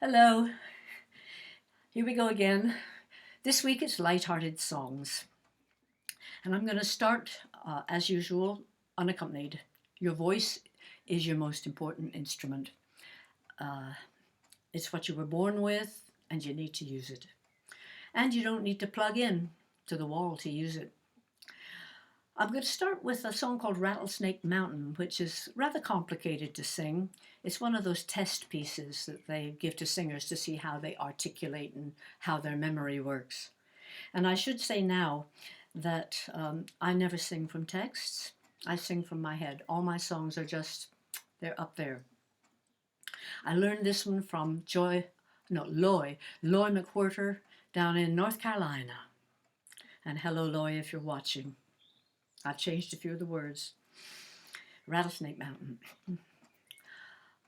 Hello, here we go again. This week it's light-hearted songs, and I'm going to start, as usual, unaccompanied. Your voice is your most important instrument. Uh, it's what you were born with, and you need to use it. And you don't need to plug in to the wall to use it. I'm going to start with a song called Rattlesnake Mountain, which is rather complicated to sing. It's one of those test pieces that they give to singers to see how they articulate and how their memory works. And I should say now that I never sing from texts. I sing from my head. All my songs are just, they're up there. I learned this one from Loy McWhirter down in North Carolina. And hello, Loy, if you're watching. I've changed a few of the words. Rattlesnake Mountain.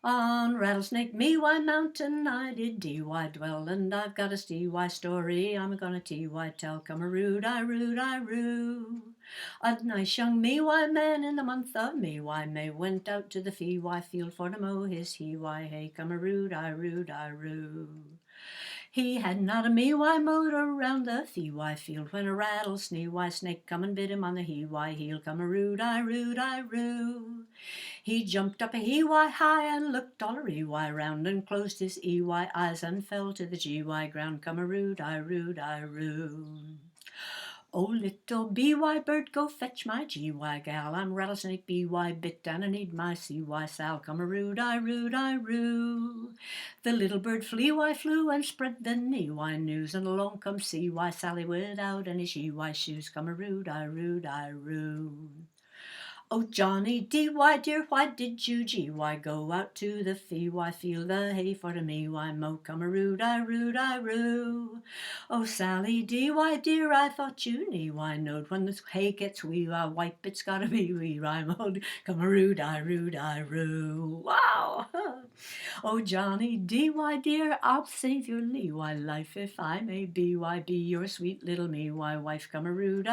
On Rattlesnake Mountain I did D-Y dwell, and I've got a D-Y story I'm gonna T-Y tell. Come a roo. A nice young me-why man in the month of me-why May went out to the fee-why field for to mow his he-why hay. Come a roo. He had not a me-why mowed around the fee-why field when a rattlesnake-why snake come and bit him on the he-why heel. Come a roo. He jumped up a he-why high and looked all a ree-why round and closed his e-why eyes and fell to the g-why ground. Come a roo. Oh, little b-y bird, go fetch my g-y gal. I'm rattlesnake b-y bit and I need my c-y sal. Come a roo. The little bird flee-y flew and spread the knee-y news, and along come c-y Sally without any she-y shoes. Come a roo. Oh, Johnny D-Y dear, why did you G-Y go out to the fee-why field the hay for the me-why mow? Come a roo. Oh, Sally D-Y dear, I thought you knee-why knowed when the hay gets wee-why wipe, it's gotta be wee-why mowed. Come a roo. Wow! Oh, Johnny D-Y dear, I'll save your lee-why life if I may be-why be your sweet little me-why wife. Come a roo.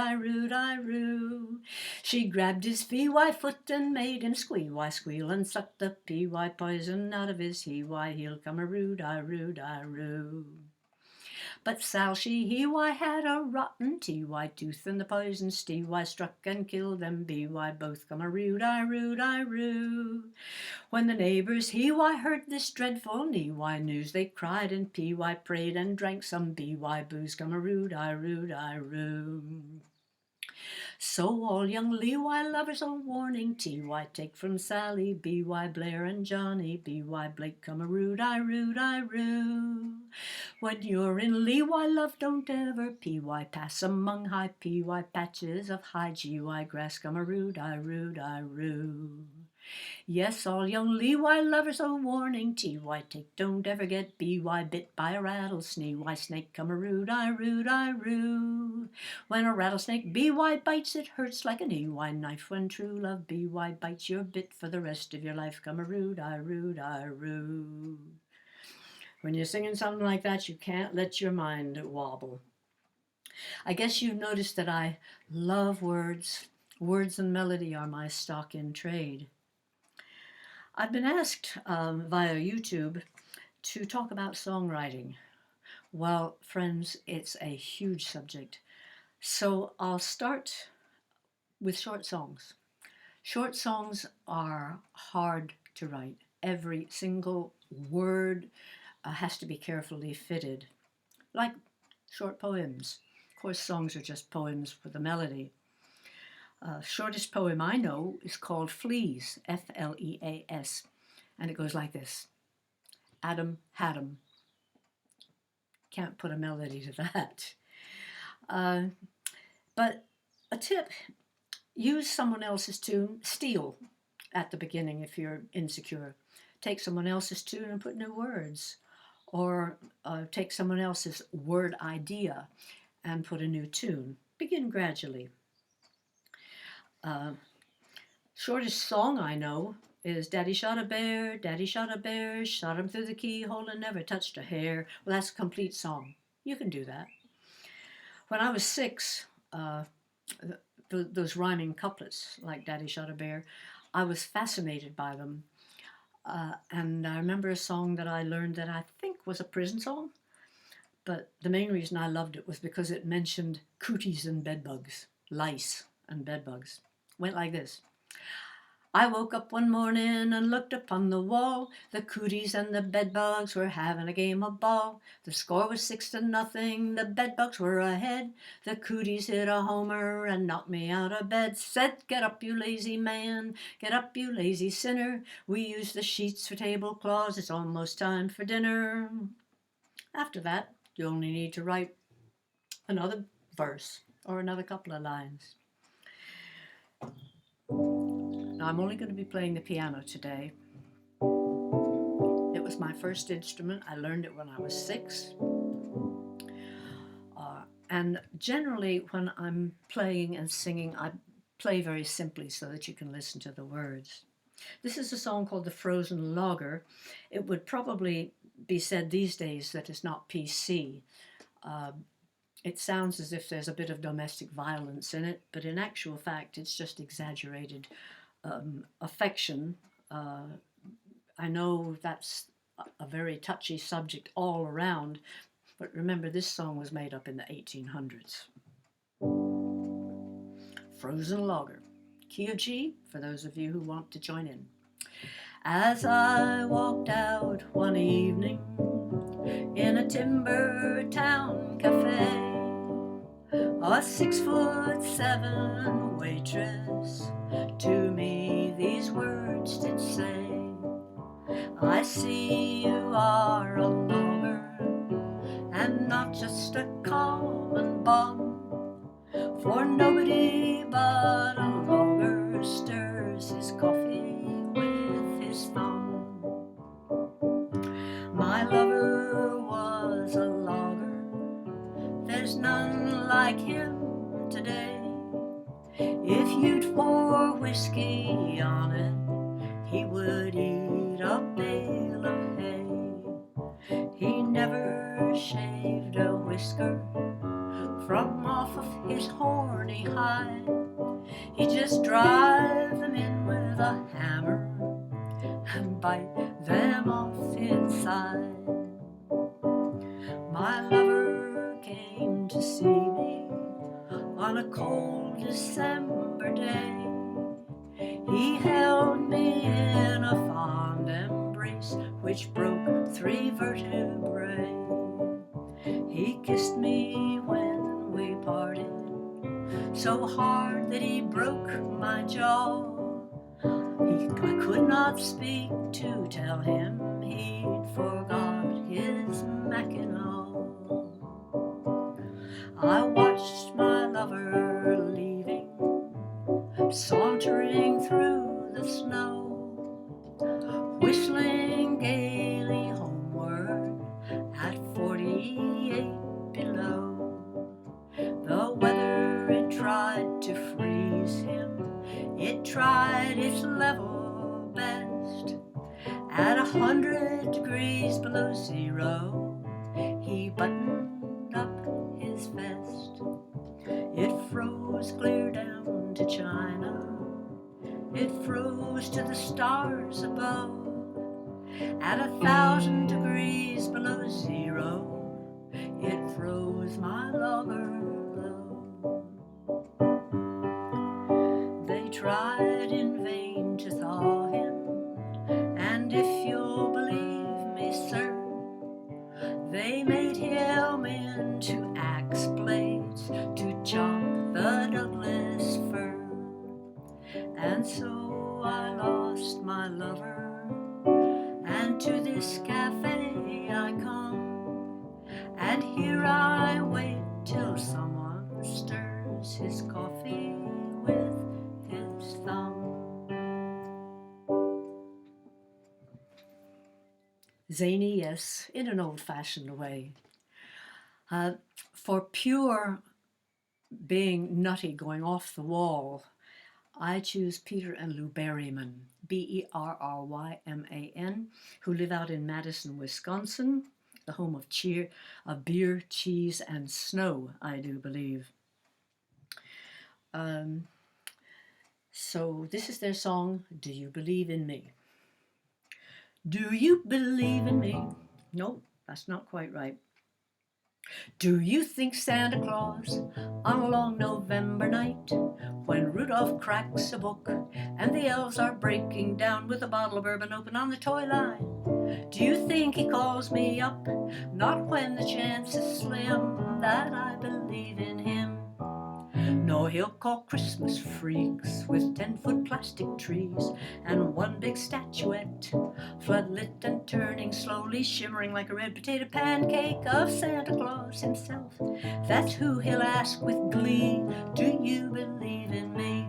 She grabbed his fee-why foot and made him squee-why squeal and sucked the pee-why poison out of his he-why heel. Come a roo. But Sal she he-why had a rotten t-why tooth, and the poison stee-why struck and killed them b-why both. Come a roo. When the neighbors he-why heard this dreadful knee-why news, they cried and pee-why prayed and drank some b-why booze. Come a roo. So all young Lee-why lovers a warning T-Y take from Sally B-Y Blair and Johnny B-Y Blake. Come a roo. When you're in Lee-why love, don't ever P-Y pass among high P-Y patches of high G-Y grass. Come a roo. Yes, all young Lee-why lovers a warning T-Y take. Don't ever get B-Y bit by a rattlesnake. Why snake come a roo. When a rattlesnake B-Y bites, it hurts like an E-Y knife. When true love B-Y bites, you're bit for the rest of your life. Come a roo. When you're singing something like that, you can't let your mind wobble. I guess you've noticed that I love words. Words and melody are my stock in trade. I've been asked via YouTube to talk about songwriting. Well, friends, it's a huge subject. So I'll start with short songs. Short songs are hard to write. Every single word has to be carefully fitted, like short poems. Of course, songs are just poems with a melody. Shortest poem I know is called Fleas, F-L-E-A-S, and it goes like this. Adam had 'em. Can't put a melody to that. But a tip, use someone else's tune, steal at the beginning if you're insecure. Take someone else's tune and put new words. Or take someone else's word idea and put a new tune. Begin gradually. Shortest song I know is Daddy shot a bear, shot him through the keyhole and never touched a hair. Well, that's a complete song. You can do that. When I was 6, those rhyming couplets, like Daddy shot a bear, I was fascinated by them. And I remember a song that I learned that I think was a prison song, but the main reason I loved it was because it mentioned cooties and bedbugs, lice and bedbugs. Went like this. I woke up one morning and looked upon the wall. The cooties and the bedbugs were having a game of ball. The score was 6-0. The bedbugs were ahead. The cooties hit a homer and knocked me out of bed. Said, get up, you lazy man. Get up, you lazy sinner. We use the sheets for tablecloths. It's almost time for dinner. After that, you only need to write another verse or another couple of lines. Now, I'm only going to be playing the piano today. It was my first instrument. I learned it when I was 6. And generally, when I'm playing and singing, I play very simply so that you can listen to the words. This is a song called The Frozen Lager. It would probably be said these days that it's not PC. It sounds as if there's a bit of domestic violence in it, but in actual fact, it's just exaggerated affection. I know that's a very touchy subject all around, but remember this song was made up in the 1800s. Frozen Lager. Kyoji, for those of you who want to join in. As I walked out one evening in a timber town cafe, a 6'7" waitress to me these words did say, I see you are a logger, and not just a common bum, for nobody but a logger stirs his coffee with his thumb. My lover was a logger, there's none like him today. If you'd pour whiskey on it, he would eat a bale of hay. He never shaved a whisker from off of his horny hide. He just drive them in with a hammer and bite them off inside. My lover came to see me on a cold December day. He held me in a fond embrace which broke 3 vertebrae. He kissed me when we parted so hard that he broke my jaw. I could not speak to tell him he'd forgot his mackinaw. I watched my lover leaving, sauntering through the snow, whistling gaily homeward at 48 below. The weather, it tried to freeze him, it tried its level best. At 100 degrees below zero, he buttoned up his vest. It froze clear down to China, it froze to the stars above. At 1,000 degrees below zero, it froze my lover love. They tried in vain to thaw him, and if you'll believe me, sir, they made him into axe blades to chop the Douglas fir. And so I lost my lover, and to this cafe I come, and here I wait till someone stirs his coffee with his thumb. Zany, yes, in an old-fashioned way. For pure being nutty, going off the wall, I choose Peter and Lou Berryman, Berryman, who live out in Madison, Wisconsin, the home of beer, cheese, and snow, I do believe. So this is their song, Do You Believe in Me? Do you believe in me? Nope. That's not quite right. Do you think Santa Claus on a long November night, when Rudolph cracks a book and the elves are breaking down with a bottle of bourbon open on the toy line, do you think he calls me up? Not when the chance is slim that I believe in him. No, he'll call Christmas freaks with 10-foot plastic trees and one big statuette, floodlit and turning slowly, shimmering like a red potato pancake of Santa Claus himself. That's who he'll ask with glee, do you believe in me?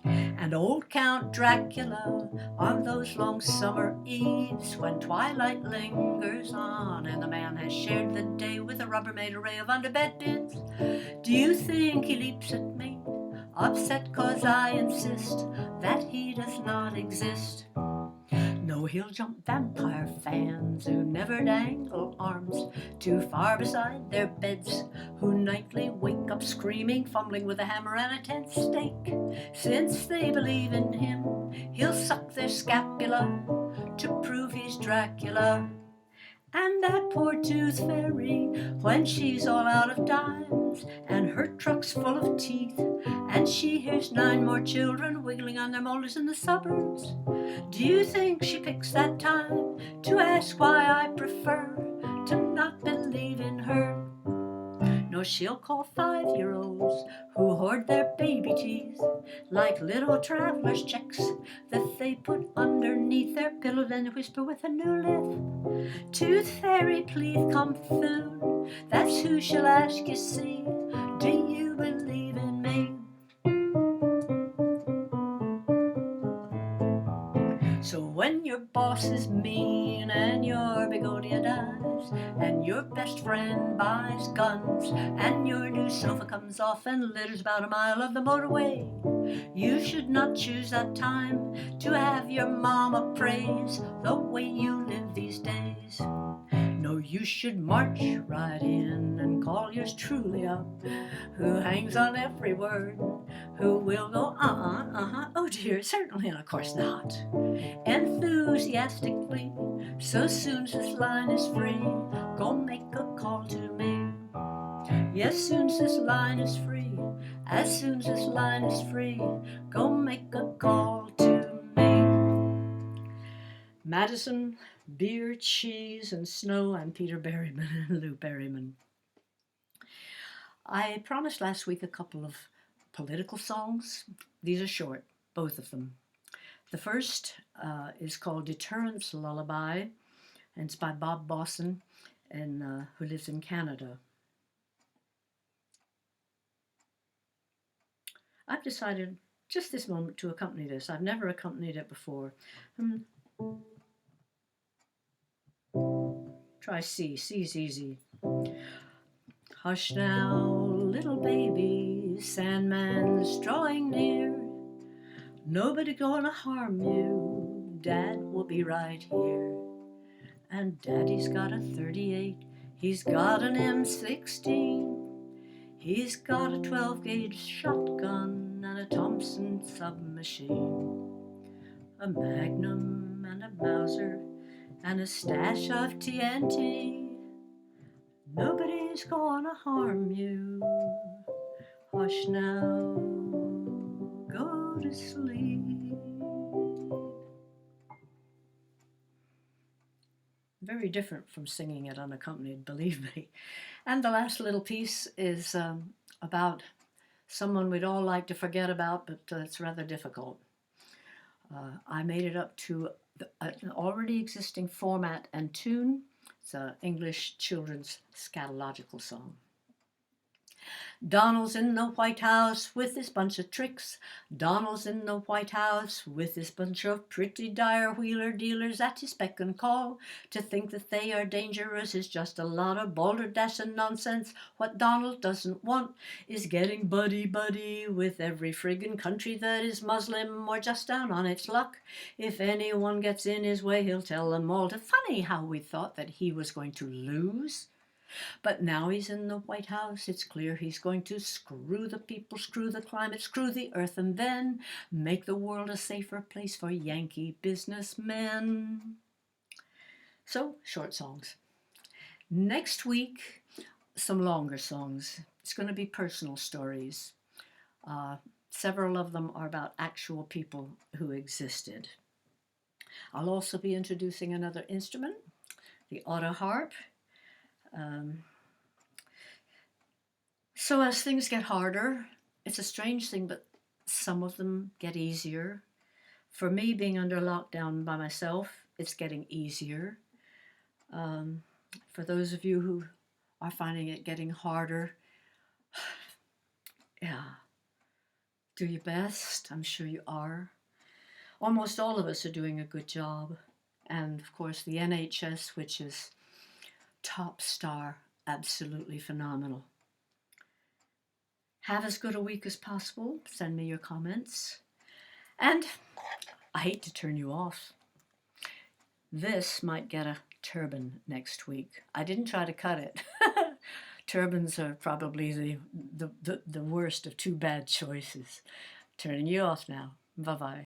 And old Count Dracula on those long summer eves, when twilight lingers on and the man has shared the day with a Rubbermaid array of underbed bins, do you think he leaps at me, upset 'cause I insist that he does not exist? No, he'll jump vampire fans who never dangle arms too far beside their beds, who nightly wake up screaming, fumbling with a hammer and a tent stake. Since they believe in him, he'll suck their scapula to prove he's Dracula. And that poor tooth fairy, when she's all out of dimes and her truck's full of teeth, and she hears 9 more children wiggling on their molars in the suburbs, do you think she picks that time to ask why I prefer to not believe in her? No, she'll call 5-year-olds who hoard their baby teeth like little traveler's checks that they put underneath their pillow, then whisper with a new lisp, "Tooth fairy, please come soon." That's who she'll ask, you see, do you believe in me? So when your boss is mean and your begonia dies and your best friend buys guns and your new sofa comes off and litters about a mile of the motorway, you should not choose that time to have your mama praise the way you live these days. No, you should march right in and call yours truly up, who hangs on every word, who will go oh dear, certainly and of course not, enthusiastically. So soon as this line is free, go make a call to me. Yes, soon as this line is free, as soon as this line is free, go make a call to me. Madison, beer, cheese, and snow. I'm Peter Berryman and Lou Berryman. I promised last week a couple of political songs. These are short, both of them. The first is called Deterrence Lullaby, and it's by Bob Bosson, who lives in Canada. I've decided just this moment to accompany this. I've never accompanied it before. Try C. C's easy. Hush now, little baby, Sandman's drawing near. Nobody gonna harm you, Dad will be right here. And Daddy's got a 38, he's got an M16, he's got a 12-gauge shotgun and a Thompson submachine, a Magnum and a Mauser and a stash of TNT. Nobody's gonna harm you. Hush now, go to sleep. Very different from singing it unaccompanied, believe me. And the last little piece is about someone we'd all like to forget about, but it's rather difficult. I made it up to an already existing format and tune. It's an English children's scatological song. Donald's in the White House with his bunch of tricks. Donald's in the White House with his bunch of pretty dire wheeler dealers at his beck and call. To think that they are dangerous is just a lot of balderdash and nonsense. What Donald doesn't want is getting buddy-buddy with every friggin' country that is Muslim or just down on its luck. If anyone gets in his way, he'll tell them all to funny how we thought that he was going to lose. But now he's in the White House, it's clear he's going to screw the people, screw the climate, screw the earth, and then make the world a safer place for Yankee businessmen. So, short songs. Next week, some longer songs. It's going to be personal stories. Uh, Several of them are about actual people who existed. I'll also be introducing another instrument, the auto harp. Um, so as things get harder, it's a strange thing, but some of them get easier. For me, being under lockdown by myself, it's getting easier. For those of you who are finding it getting harder, yeah, do your best. I'm sure you are. Almost all of us are doing a good job. And of course, the NHS, which is top star, absolutely phenomenal. Have as good a week as possible. Send me your comments. And I hate to turn you off. This might get a turban next week. I didn't try to cut it. Turbans are probably the worst of two bad choices. Turning you off now. Bye-bye.